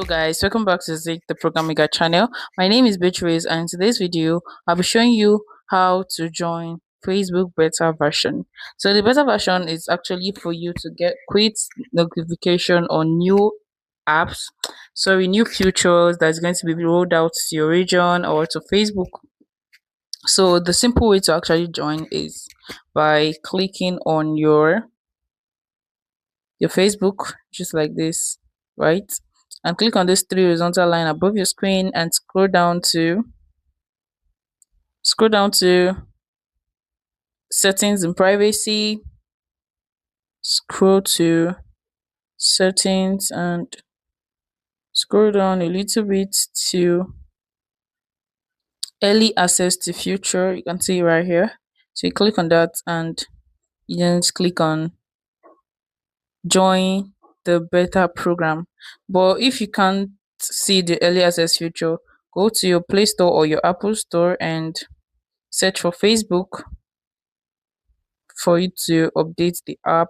Guys, welcome back to the Program Guide channel. My name is Beatrice, and in today's video I'll be showing you how to join Facebook beta version. So the beta version is actually for you to get quick notification on new apps, sorry, new features that's going to be rolled out to your region or to Facebook. So the simple way to actually join is by clicking on your Facebook, just like this, right? And click on this three horizontal line above your screen and scroll down to settings and privacy. Scroll to settings and scroll down a little bit to early access to future. You can see right here. So you click on that and you then click on join the beta program. But if you can't see the early access feature, go to your Play Store or your Apple Store and search for Facebook for you to update the app,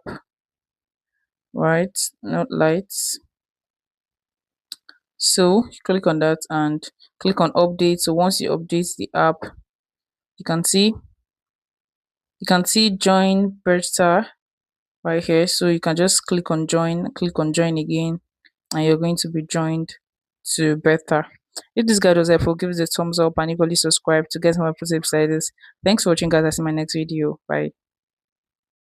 right? Not lights. So you click on that and click on update. So once you update the app, you can see join beta right here. So you can just click on join again, and you're going to be joined to beta. If this guide was helpful, give us a thumbs up and equally subscribe to get more episodes like this. Thanks for watching, guys. I'll see you in my next video. Bye.